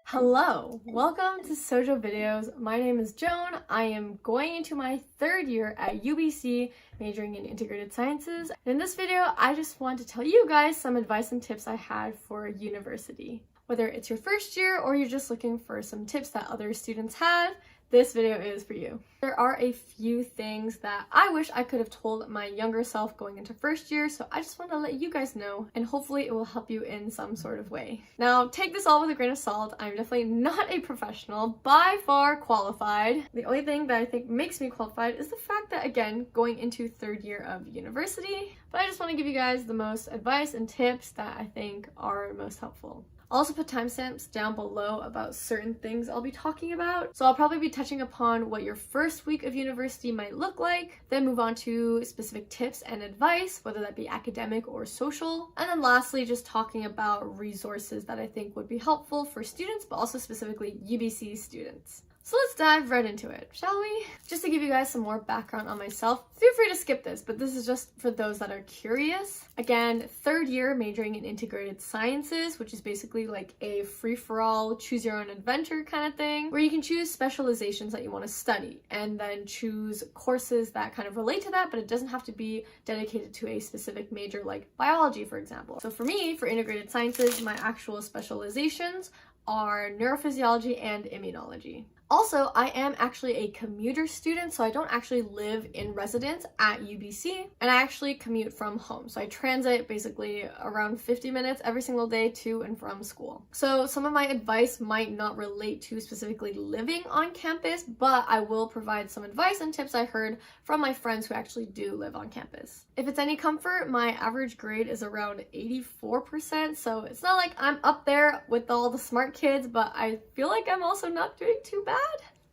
Hello, welcome to Sojo Videos. My name is Joan. I am going into my third year at UBC, majoring in integrated sciences. And in this video, I just want to tell you guys some advice and tips I had for university. Whether it's your first year or you're just looking for some tips that other students have, this video is for you. There are a few things that I wish I could have told my younger self going into first year, so I just want to let you guys know, and hopefully it will help you in some sort of way. Now, take this all with a grain of salt. I'm definitely not a professional, by far qualified. The only thing that I think makes me qualified is the fact that, again, going into third year of university, but I just want to give you guys the most advice and tips that I think are most helpful. I'll also put timestamps down below about certain things I'll be talking about. So I'll probably be touching upon what your first week of university might look like, then move on to specific tips and advice, whether that be academic or social. And then lastly, just talking about resources that I think would be helpful for students, but also specifically UBC students. So let's dive right into it, shall we? Just to give you guys some more background on myself, feel free to skip this, but this is just for those that are curious. Again, third year majoring in integrated sciences, which is basically like a free-for-all, choose-your-own-adventure kind of thing, where you can choose specializations that you want to study, and then choose courses that kind of relate to that, but it doesn't have to be dedicated to a specific major like biology, for example. So for me, for integrated sciences, my actual specializations are neurophysiology and immunology. Also, I am actually a commuter student, so I don't actually live in residence at UBC, and I actually commute from home. So I transit basically around 50 minutes every single day to and from school. So some of my advice might not relate to specifically living on campus, but I will provide some advice and tips I heard from my friends who actually do live on campus. If it's any comfort, my average grade is around 84%, so it's not like I'm up there with all the smart kids, but I feel like I'm also not doing too bad.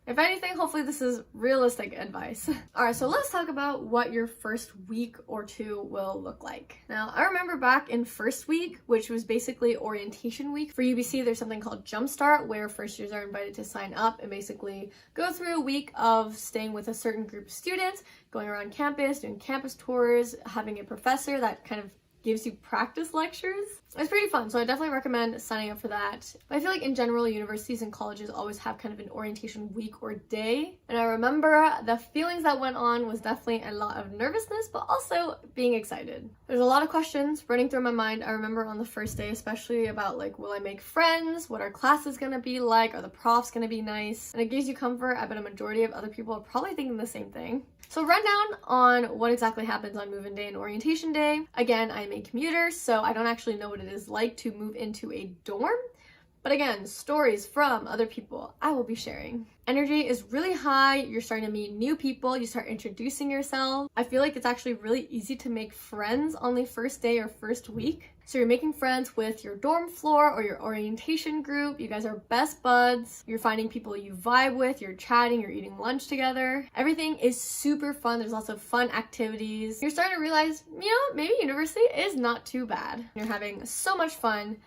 If anything, hopefully this is realistic advice. Alright, so let's talk about what your first week or two will look like. Now, I remember back in first week, which was basically orientation week. For UBC, there's something called Jumpstart, where first years are invited to sign up and basically go through a week of staying with a certain group of students, going around campus, doing campus tours, having a professor that kind of gives you practice lectures. It's pretty fun, so I definitely recommend signing up for that. But I feel like in general, universities and colleges always have kind of an orientation week or day. And I remember the feelings that went on was definitely a lot of nervousness, but also being excited. There's a lot of questions running through my mind. I remember on the first day, especially about like, will I make friends? What are classes gonna be like? Are the profs gonna be nice? And it gives you comfort. I bet a majority of other people are probably thinking the same thing. So rundown on what exactly happens on move-in day and orientation day. Again, I'm a commuter, so I don't actually know what it is like to move into a dorm. But again, stories from other people I will be sharing. Energy is really high, you're starting to meet new people, you start introducing yourself. I feel like it's actually really easy to make friends on the first day or first week. So you're making friends with your dorm floor or your orientation group, you guys are best buds, you're finding people you vibe with, you're chatting, you're eating lunch together. Everything is super fun, there's lots of fun activities. You're starting to realize, you know, maybe university is not too bad. You're having so much fun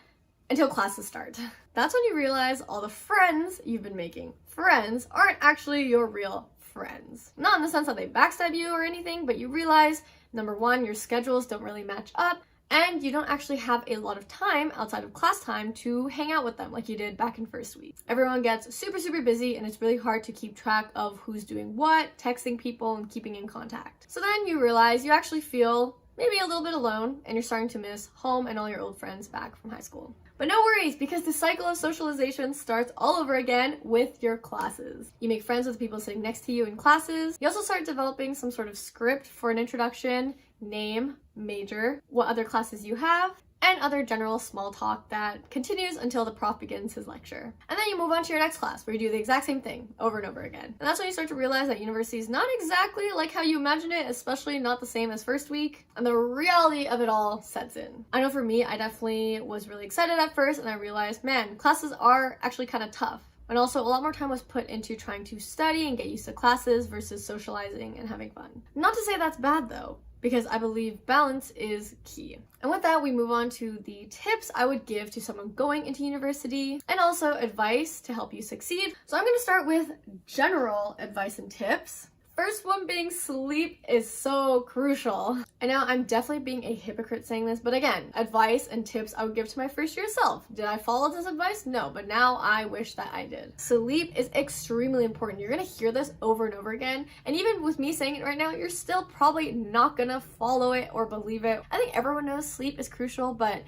until classes start. That's when you realize all the friends you've been making. Friends aren't actually your real friends. Not in the sense that they backstab you or anything, but you realize, number one, your schedules don't really match up, and you don't actually have a lot of time outside of class time to hang out with them like you did back in first week. Everyone gets super busy, and it's really hard to keep track of who's doing what, texting people, and keeping in contact. So then you realize you actually feel maybe a little bit alone, and you're starting to miss home and all your old friends back from high school. But no worries, because the cycle of socialization starts all over again with your classes. You make friends with the people sitting next to you in classes. You also start developing some sort of script for an introduction, name, major, what other classes you have, and other general small talk that continues until the prof begins his lecture. And then you move on to your next class where you do the exact same thing over and over again. And that's when you start to realize that university is not exactly like how you imagined it, especially not the same as first week, and the reality of it all sets in. I know for me, I definitely was really excited at first, and I realized, man, classes are actually kind of tough. And also a lot more time was put into trying to study and get used to classes versus socializing and having fun. Not to say that's bad though, because I believe balance is key. And with that, we move on to the tips I would give to someone going into university and also advice to help you succeed. So I'm going to start with general advice and tips. First one being sleep is so crucial. And now I'm definitely being a hypocrite saying this, but again, advice and tips I would give to my first year self. Did I follow this advice? No, but now I wish that I did. Sleep is extremely important. You're gonna hear this over and over again, and even with me saying it right now, you're still probably not gonna follow it or believe it. I think everyone knows sleep is crucial, but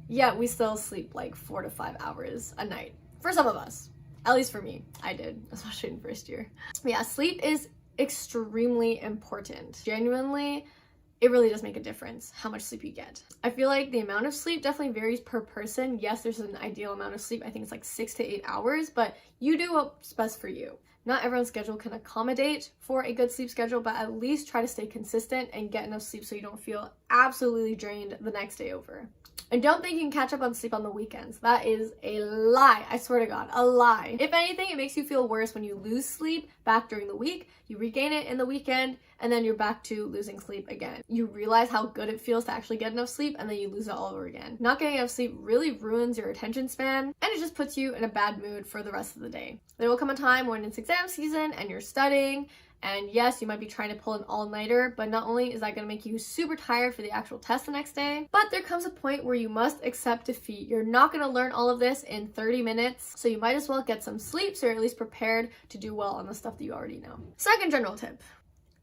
yeah, we still sleep like 4 to 5 hours a night. For some of us. At least for me, I did, especially in first year. But yeah, sleep is extremely important. Genuinely, it really does make a difference how much sleep you get. I feel like the amount of sleep definitely varies per person. Yes, there's an ideal amount of sleep. I think it's like 6 to 8 hours, but you do what's best for you. Not everyone's schedule can accommodate for a good sleep schedule, but at least try to stay consistent and get enough sleep so you don't feel absolutely drained the next day over. And don't think you can catch up on sleep on the weekends. That is a lie. I swear to God, a lie. If anything, it makes you feel worse when you lose sleep back during the week. You regain it in the weekend, and then you're back to losing sleep again. You realize how good it feels to actually get enough sleep, and then you lose it all over again. Not getting enough sleep really ruins your attention span, and it just puts you in a bad mood for the rest of the day. There will come a time when it's exam season and you're studying, and yes, you might be trying to pull an all-nighter, but not only is that going to make you super tired for the actual test the next day, but there comes a point where you must accept defeat. You're not going to learn all of this in 30 minutes, so you might as well get some sleep so you're at least prepared to do well on the stuff that you already know. Second general tip.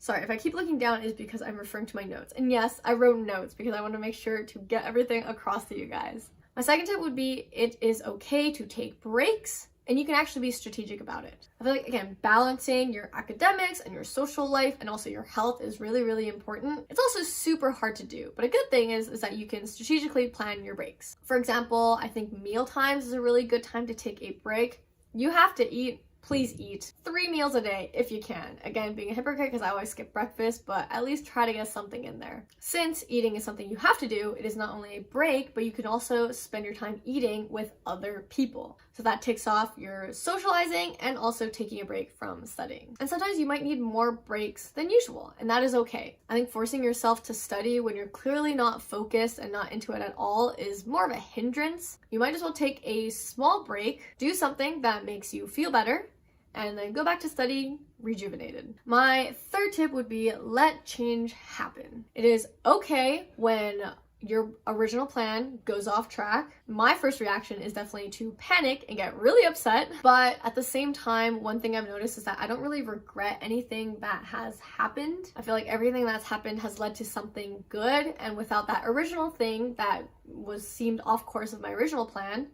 Sorry, if I keep looking down, it's because I'm referring to my notes. And yes, I wrote notes because I want to make sure to get everything across to you guys. My second tip would be it is okay to take breaks, and you can actually be strategic about it. I feel like, again, balancing your academics and your social life and also your health is really, really important. It's also super hard to do, but a good thing is that you can strategically plan your breaks. For example, I think meal times is a really good time to take a break. You have to eat. Please eat 3 meals a day if you can. Again, being a hypocrite because I always skip breakfast, but at least try to get something in there. Since eating is something you have to do, it is not only a break, but you can also spend your time eating with other people. So that takes off your socializing and also taking a break from studying. And sometimes you might need more breaks than usual, and that is okay. I think forcing yourself to study when you're clearly not focused and not into it at all is more of a hindrance. You might as well take a small break, do something that makes you feel better, and then go back to study rejuvenated. My third tip would be let change happen. It is okay when your original plan goes off track. My first reaction is definitely to panic and get really upset, but at the same time, one thing I've noticed is that I don't really regret anything that has happened. I feel like everything that's happened has led to something good, and without that original thing that seemed off course of my original plan,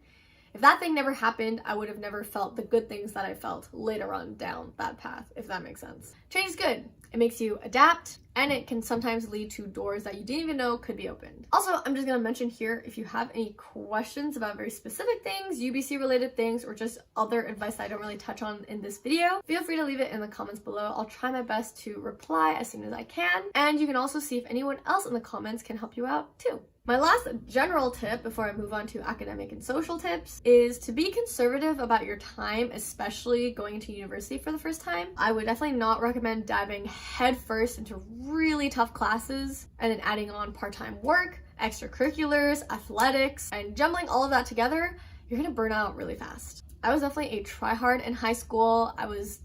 if that thing never happened, I would have never felt the good things that I felt later on down that path, if that makes sense. Change is good. It makes you adapt, and it can sometimes lead to doors that you didn't even know could be opened. Also, I'm just gonna mention here, if you have any questions about very specific things, UBC related things, or just other advice that I don't really touch on in this video, feel free to leave it in the comments below. I'll try my best to reply as soon as I can, and you can also see if anyone else in the comments can help you out too. My last general tip before I move on to academic and social tips is to be conservative about your time, especially going to university for the first time. I would definitely not recommend diving headfirst into really tough classes and then adding on part-time work, extracurriculars, athletics, and jumbling all of that together. You're gonna burn out really fast. I was definitely a tryhard in high school. I was,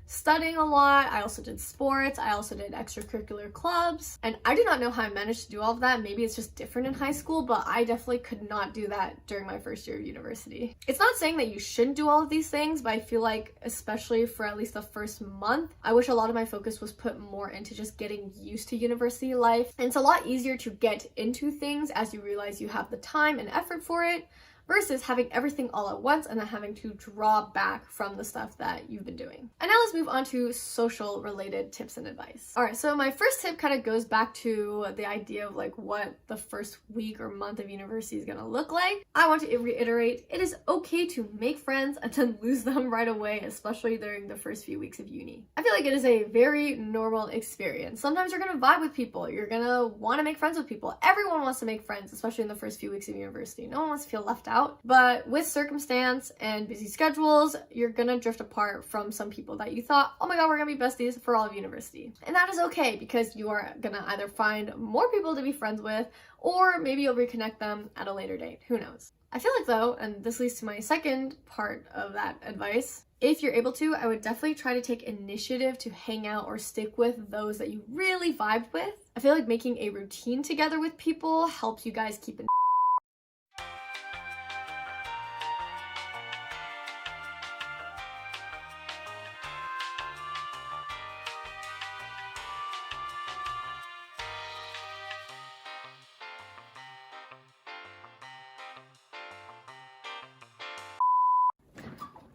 studying a lot. I also did sports. I also did extracurricular clubs. And I do not know how I managed to do all of that. Maybe it's just different in high school, but I definitely could not do that during my first year of university. It's not saying that you shouldn't do all of these things, but I feel like, especially for at least the first month, I wish a lot of my focus was put more into just getting used to university life. And it's a lot easier to get into things as you realize you have the time and effort for it, versus having everything all at once and then having to draw back from the stuff that you've been doing. And now let's move on to social related tips and advice. All right, so my first tip kind of goes back to the idea of what the first week or month of university is gonna look like. I want to reiterate, it is okay to make friends and then lose them right away, especially during the first few weeks of uni. I feel like it is a very normal experience. Sometimes you're gonna vibe with people, you're gonna want to make friends with people. Everyone wants to make friends, especially in the first few weeks of university. No one wants to feel left out. out. But with circumstance and busy schedules, you're gonna drift apart from some people that you thought, oh my god, we're gonna be besties for all of university. And that is okay, because you are gonna either find more people to be friends with, or maybe you'll reconnect them at a later date. Who knows? I feel like though, and this leads to my second part of that advice, if you're able to, I would definitely try to take initiative to hang out or stick with those that you really vibed with. I feel like making a routine together with people helps you guys keep in.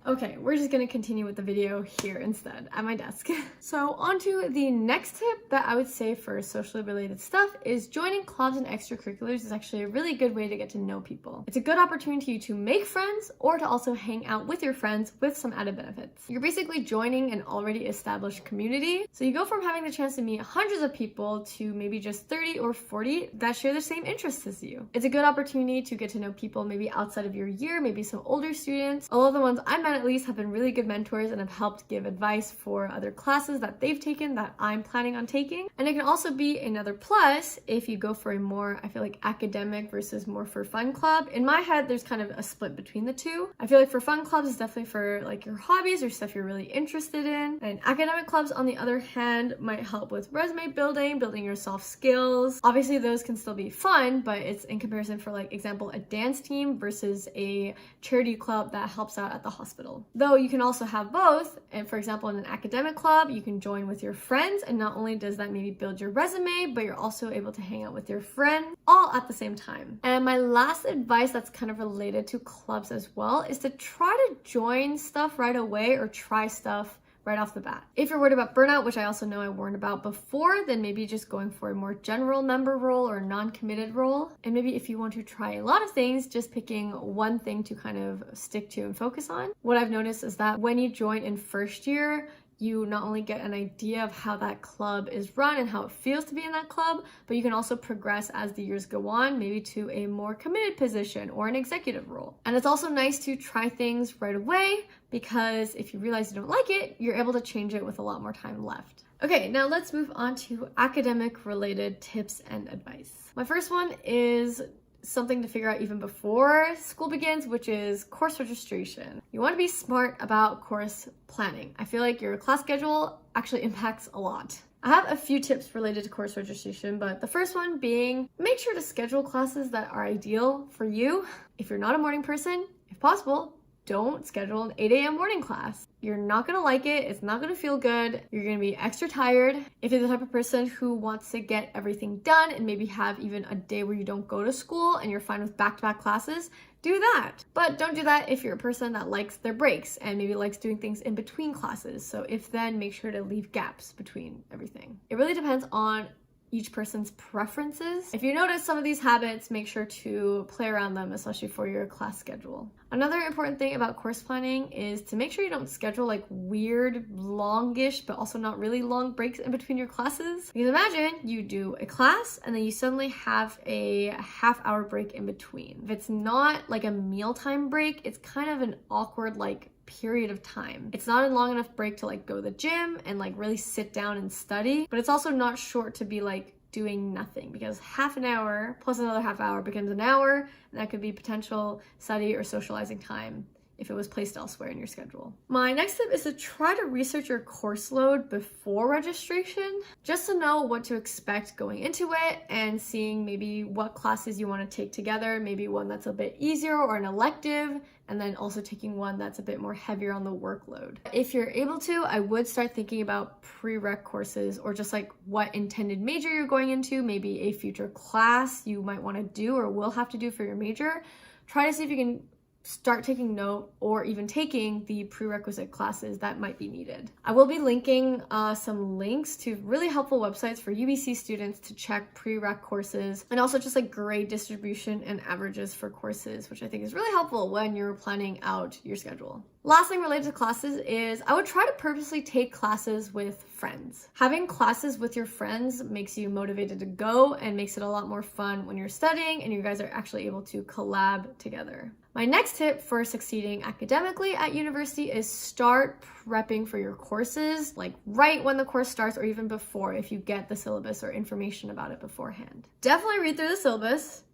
Okay, we're just gonna continue with the video here instead at my desk. So on to the next tip that I would say for socially related stuff is joining clubs and extracurriculars is actually a really good way to get to know people. It's a good opportunity to make friends or to also hang out with your friends with some added benefits. You're basically joining an already established community. So you go from having the chance to meet hundreds of people to maybe just 30 or 40 that share the same interests as you. It's a good opportunity to get to know people maybe outside of your year, maybe some older students. All of the ones I met at least have been really good mentors and have helped give advice for other classes that they've taken that I'm planning on taking. And it can also be another plus if you go for a more, I feel like, academic versus more for fun club. In my head, there's kind of a split between the two. I feel like for fun clubs is definitely for like your hobbies or stuff you're really interested in. And academic clubs, on the other hand, might help with resume building your soft skills. Obviously, those can still be fun, but it's in comparison for, like, example, a dance team versus a charity club that helps out at the hospital. Though you can also have both, and for example, in an academic club, you can join with your friends, and not only does that maybe build your resume, but you're also able to hang out with your friends all at the same time. And my last advice that's kind of related to clubs as well is to try to join stuff right away or try stuff right off the bat. If you're worried about burnout, which I also know I warned about before, then maybe just going for a more general member role or non-committed role. And maybe if you want to try a lot of things, just picking one thing to kind of stick to and focus on. What I've noticed is that when you join in first year, you not only get an idea of how that club is run and how it feels to be in that club, but you can also progress as the years go on, maybe to a more committed position or an executive role. And it's also nice to try things right away, because if you realize you don't like it, you're able to change it with a lot more time left. Okay, now let's move on to academic related tips and advice. My first one is something to figure out even before school begins, which is course registration. You want to be smart about course planning. I feel like your class schedule actually impacts a lot. I have a few tips related to course registration, but the first one being, make sure to schedule classes that are ideal for you. If you're not a morning person, if possible, don't schedule an 8 a.m. morning class. You're not gonna like it, it's not gonna feel good, you're gonna be extra tired. If you're the type of person who wants to get everything done and maybe have even a day where you don't go to school and you're fine with back-to-back classes, do that. But don't do that if you're a person that likes their breaks and maybe likes doing things in between classes. So if then, make sure to leave gaps between everything. It really depends on each person's preferences. If you notice some of these habits, make sure to play around them, especially for your class schedule. Another important thing about course planning is to make sure you don't schedule like weird, longish, but also not really long breaks in between your classes. Because imagine you do a class and then you suddenly have a half-hour break in between. If it's not like a mealtime break, it's kind of an awkward period of time. It's not a long enough break to go to the gym and really sit down and study, but it's also not short to be doing nothing, because half an hour plus another half hour becomes an hour, and that could be potential study or socializing time if it was placed elsewhere in your schedule. My next tip is to try to research your course load before registration, just to know what to expect going into it and seeing maybe what classes you want to take together, maybe one that's a bit easier or an elective, and then also taking one that's a bit more heavier on the workload. If you're able to, I would start thinking about prereq courses, or just what intended major you're going into, maybe a future class you might want to do or will have to do for your major. Try to see if you can start taking note or even taking the prerequisite classes that might be needed. I will be linking some links to really helpful websites for UBC students to check prereq courses, and also just grade distribution and averages for courses, which I think is really helpful when you're planning out your schedule. Last thing related to classes is I would try to purposely take classes with friends. Having classes with your friends makes you motivated to go and makes it a lot more fun when you're studying and you guys are actually able to collab together. My next tip for succeeding academically at university is start prepping for your courses, like right when the course starts or even before if you get the syllabus or information about it beforehand. Definitely read through the syllabus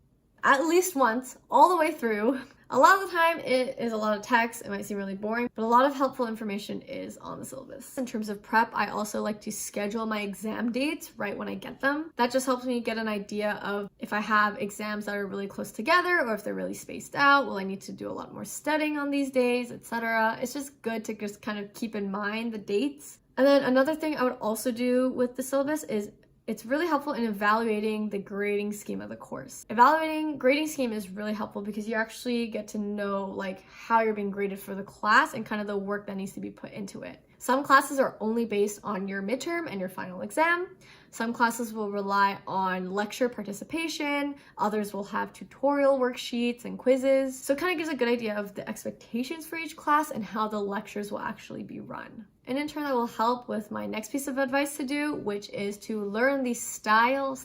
at least once, all the way through. A lot of the time it is a lot of text, it might seem really boring, but a lot of helpful information is on the syllabus. In terms of prep, I also like to schedule my exam dates right when I get them. That just helps me get an idea of if I have exams that are really close together or if they're really spaced out, will I need to do a lot more studying on these days, etc. It's just good to just kind of keep in mind the dates. And then another thing I would also do with the syllabus is it's really helpful in evaluating the grading scheme of the course. Evaluating grading scheme is really helpful because you actually get to know like how you're being graded for the class and kind of the work that needs to be put into it. Some classes are only based on your midterm and your final exam. Some classes will rely on lecture participation. Others will have tutorial worksheets and quizzes. So it kind of gives a good idea of the expectations for each class and how the lectures will actually be run. And in turn, that will help with my next piece of advice to do, which is to learn the style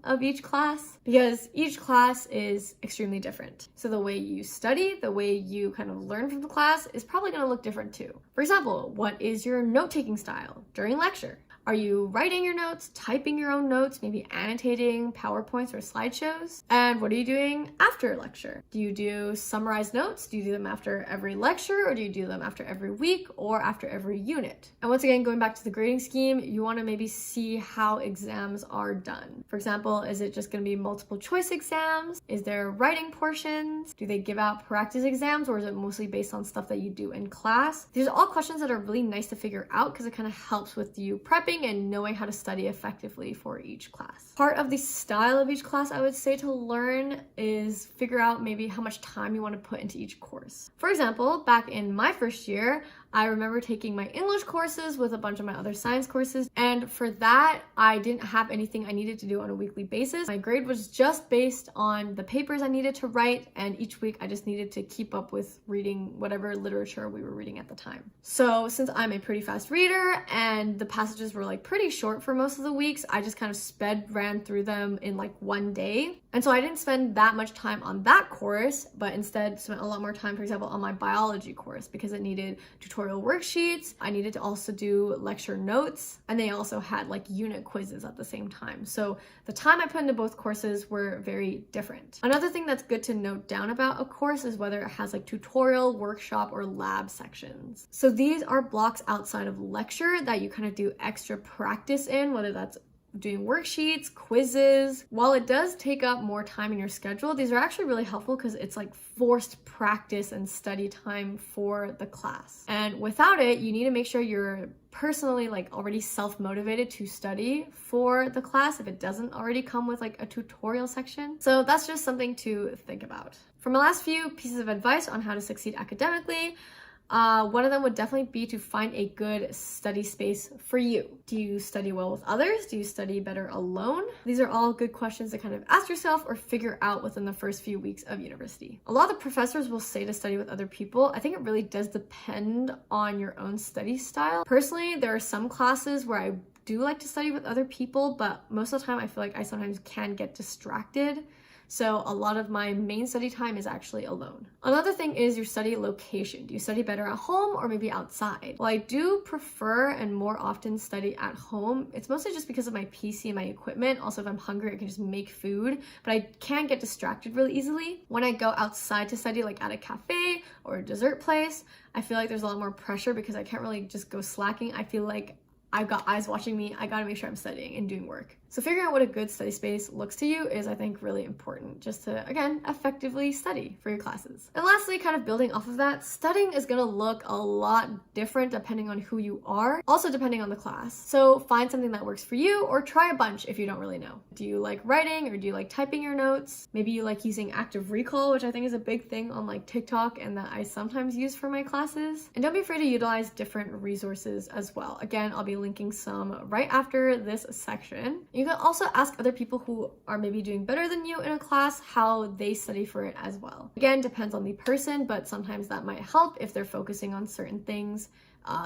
of each class, because each class is extremely different. So the way you study, the way you kind of learn from the class is probably going to look different too. For example, what is your note-taking style during lecture? Are you writing your notes, typing your own notes, maybe annotating PowerPoints or slideshows? And what are you doing after lecture? Do you do summarized notes? Do you do them after every lecture, or do you do them after every week or after every unit? And once again, going back to the grading scheme, you want to maybe see how exams are done. For example, is it just going to be multiple choice exams? Is there writing portions? Do they give out practice exams, or is it mostly based on stuff that you do in class? These are all questions that are really nice to figure out because it kind of helps with you prepping and knowing how to study effectively for each class. Part of the style of each class I would say to learn is figure out maybe how much time you want to put into each course. For example, back in my first year, I remember taking my English courses with a bunch of my other science courses, and for that, I didn't have anything I needed to do on a weekly basis. My grade was just based on the papers I needed to write, and each week I just needed to keep up with reading whatever literature we were reading at the time. So since I'm a pretty fast reader and the passages were like pretty short for most of the weeks, I just kind of ran through them in like one day. And so I didn't spend that much time on that course, but instead spent a lot more time, for example, on my biology course because it needed tutorial worksheets. I needed to also do lecture notes, and they also had like unit quizzes at the same time. So the time I put into both courses were very different. Another thing that's good to note down about a course is whether it has like tutorial, workshop, or lab sections. So these are blocks outside of lecture that you kind of do extra practice in, whether that's doing worksheets, quizzes. While it does take up more time in your schedule, these are actually really helpful because it's like forced practice and study time for the class. And without it, you need to make sure you're personally like already self-motivated to study for the class if it doesn't already come with like a tutorial section. So that's just something to think about. For my last few pieces of advice on how to succeed academically, one of them would definitely be to find a good study space for you. Do you study well with others? Do you study better alone? These are all good questions to kind of ask yourself or figure out within the first few weeks of university. A lot of the professors will say to study with other people. I think it really does depend on your own study style. Personally, there are some classes where I do like to study with other people, but most of the time I feel like I sometimes can get distracted. So a lot of my main study time is actually alone. Another thing is your study location. Do you study better at home or maybe outside? Well, I do prefer and more often study at home. It's mostly just because of my PC and my equipment. Also, if I'm hungry, I can just make food, but I can get distracted really easily. When I go outside to study, like at a cafe or a dessert place, I feel like there's a lot more pressure because I can't really just go slacking. I feel like I've got eyes watching me. I gotta make sure I'm studying and doing work. So figuring out what a good study space looks to you is, I think, really important just to, again, effectively study for your classes. And lastly, kind of building off of that, studying is gonna look a lot different depending on who you are, also depending on the class. So find something that works for you or try a bunch if you don't really know. Do you like writing or do you like typing your notes? Maybe you like using active recall, which I think is a big thing on like TikTok and that I sometimes use for my classes. And don't be afraid to utilize different resources as well. Again, I'll be linking some right after this section. You can also ask other people who are maybe doing better than you in a class how they study for it as well. Again, depends on the person, but sometimes that might help if they're focusing on certain things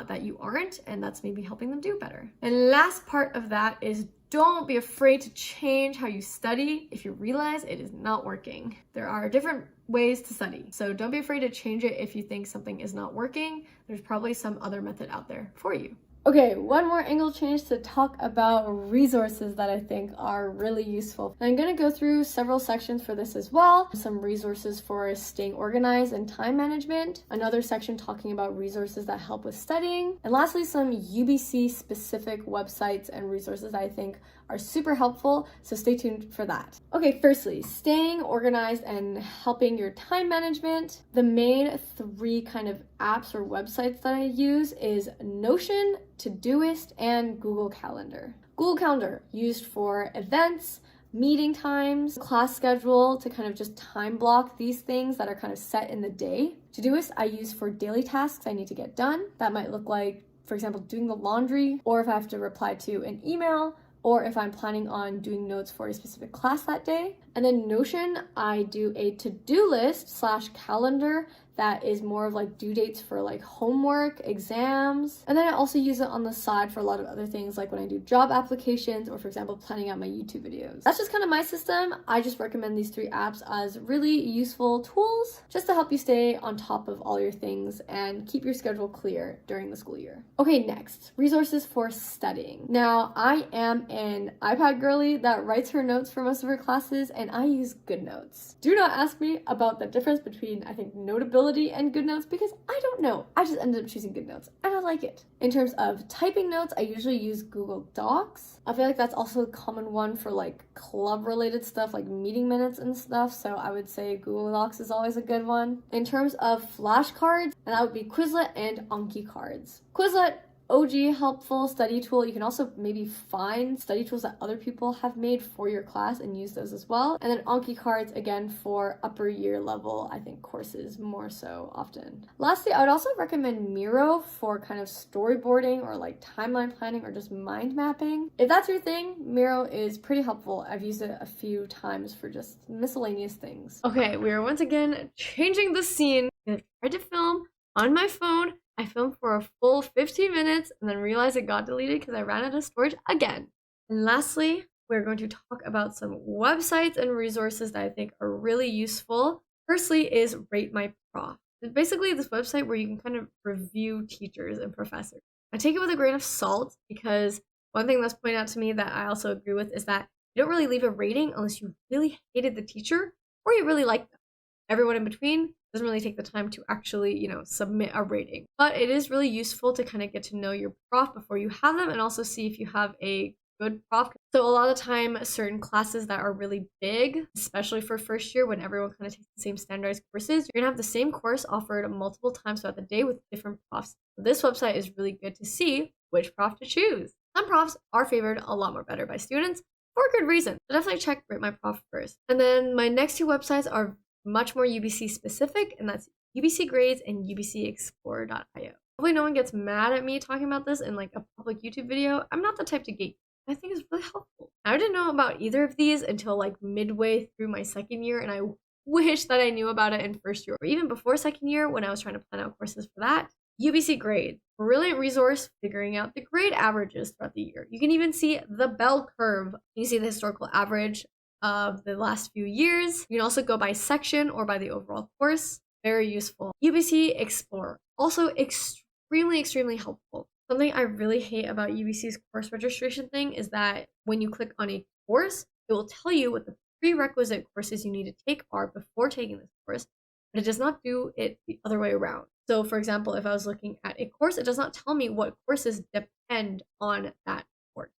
that you aren't, and that's maybe helping them do better. And last part of that is don't be afraid to change how you study if you realize it is not working. There are different ways to study, so don't be afraid to change it if you think something is not working. There's probably some other method out there for you. Okay, one more angle change to talk about resources that I think are really useful. And I'm going to go through several sections for this as well. Some resources for staying organized and time management. Another section talking about resources that help with studying. And lastly, some UBC specific websites and resources that I think are super helpful, so stay tuned for that. Okay, firstly, staying organized and helping your time management. The main three kind of apps or websites that I use is Notion, Todoist, and Google Calendar. Google Calendar, used for events, meeting times, class schedule, to kind of just time block these things that are kind of set in the day. Todoist I use for daily tasks I need to get done. That might look like, for example, doing the laundry, or if I have to reply to an email, or if I'm planning on doing notes for a specific class that day. And then Notion, I do a to-do list / calendar that is more of like due dates for like homework, exams. And then I also use it on the side for a lot of other things, like when I do job applications or, for example, planning out my YouTube videos. That's just kind of my system. I just recommend these three apps as really useful tools just to help you stay on top of all your things and keep your schedule clear during the school year. Okay, next, resources for studying. Now, I am an iPad girly that writes her notes for most of her classes, and I use Goodnotes. Do not ask me about the difference between, I think, Notability and Goodnotes, because I don't know. I just ended up choosing Goodnotes and I like it. In terms of typing notes, I usually use Google Docs. I feel like that's also a common one for like club related stuff, like meeting minutes and stuff, so I would say Google Docs is always a good one. In terms of flashcards, and that would be Quizlet and Anki cards. Quizlet, OG helpful study tool. You can also maybe find study tools that other people have made for your class and use those as well. And then Anki cards, again, for upper year level, I think, courses more so often. Lastly, I would also recommend Miro for kind of storyboarding or like timeline planning or just mind mapping. If that's your thing, Miro is pretty helpful. I've used it a few times for just miscellaneous things. Okay, we are once again changing the scene. I tried to film on my phone. I filmed for a full 15 minutes and then realized it got deleted because I ran out of storage again. And lastly, we're going to talk about some websites and resources that I think are really useful. Firstly is Rate My Prof. It's basically this website where you can kind of review teachers and professors. I take it with a grain of salt because one thing that's pointed out to me that I also agree with is that you don't really leave a rating unless you really hated the teacher or you really like them. Everyone in between doesn't really take the time to actually, submit a rating. But it is really useful to kind of get to know your prof before you have them and also see if you have a good prof. So a lot of the time, certain classes that are really big, especially for first year when everyone kind of takes the same standardized courses, you're gonna have the same course offered multiple times throughout the day with different profs. So this website is really good to see which prof to choose. Some profs are favored a lot more better by students for good reason. So definitely check Rate My Prof first. And then my next two websites are much more UBC specific, and that's UBC Grades and UBCExplorer.io. Hopefully no one gets mad at me talking about this in like a public YouTube video. I'm not the type to gate. I think it's really helpful. I didn't know about either of these until like midway through my second year, and I wish that I knew about it in first year or even before second year when I was trying to plan out courses for that. UBC Grades, brilliant resource figuring out the grade averages throughout the year. You can even see the bell curve. You see the historical average of the last few years. You can also go by section or by the overall course. Very useful. UBC Explorer, also extremely helpful. Something I really hate about UBC's course registration thing is that when you click on a course, it will tell you what the prerequisite courses you need to take are before taking this course, but it does not do it the other way around. So for example, if I was looking at a course, it does not tell me what courses depend on that course.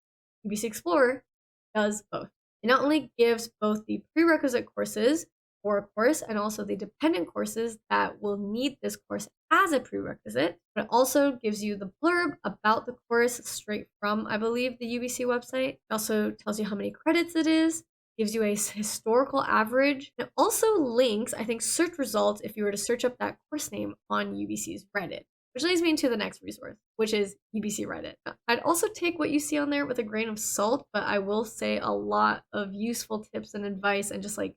UBC Explorer does both. It not only gives both the prerequisite courses for a course and also the dependent courses that will need this course as a prerequisite, but it also gives you the blurb about the course straight from, I believe, the UBC website. It also tells you how many credits it is, gives you a historical average. It also links, I think, search results if you were to search up that course name on UBC's Reddit. Which leads me into the next resource, which is UBC Reddit. I'd also take what you see on there with a grain of salt, but I will say a lot of useful tips and advice and just like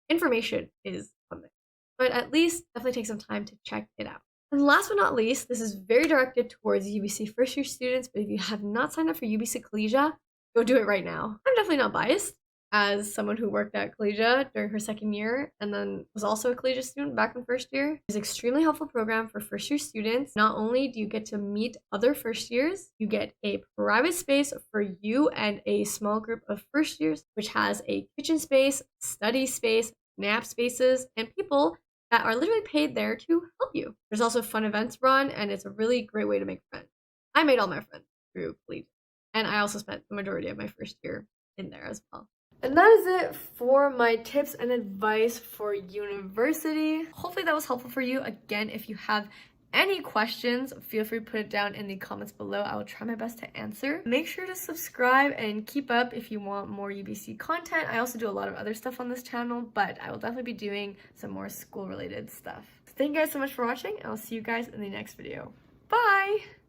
information is on there. But at least definitely take some time to check it out. And last but not least, this is very directed towards UBC first year students, but if you have not signed up for UBC Collegia, go do it right now. I'm definitely not biased, as someone who worked at Collegia during her second year and then was also a Collegia student back in first year. It's an extremely helpful program for first year students. Not only do you get to meet other first years, you get a private space for you and a small group of first years, which has a kitchen space, study space, nap spaces, and people that are literally paid there to help you. There's also fun events run, and it's a really great way to make friends. I made all my friends through Collegia, and I also spent the majority of my first year in there as well. And that is it for my tips and advice for university. Hopefully that was helpful for you. Again, if you have any questions, feel free to put it down in the comments below. I will try my best to answer. Make sure to subscribe and keep up if you want more UBC content. I also do a lot of other stuff on this channel, but I will definitely be doing some more school-related stuff. Thank you guys so much for watching, and I'll see you guys in the next video. Bye!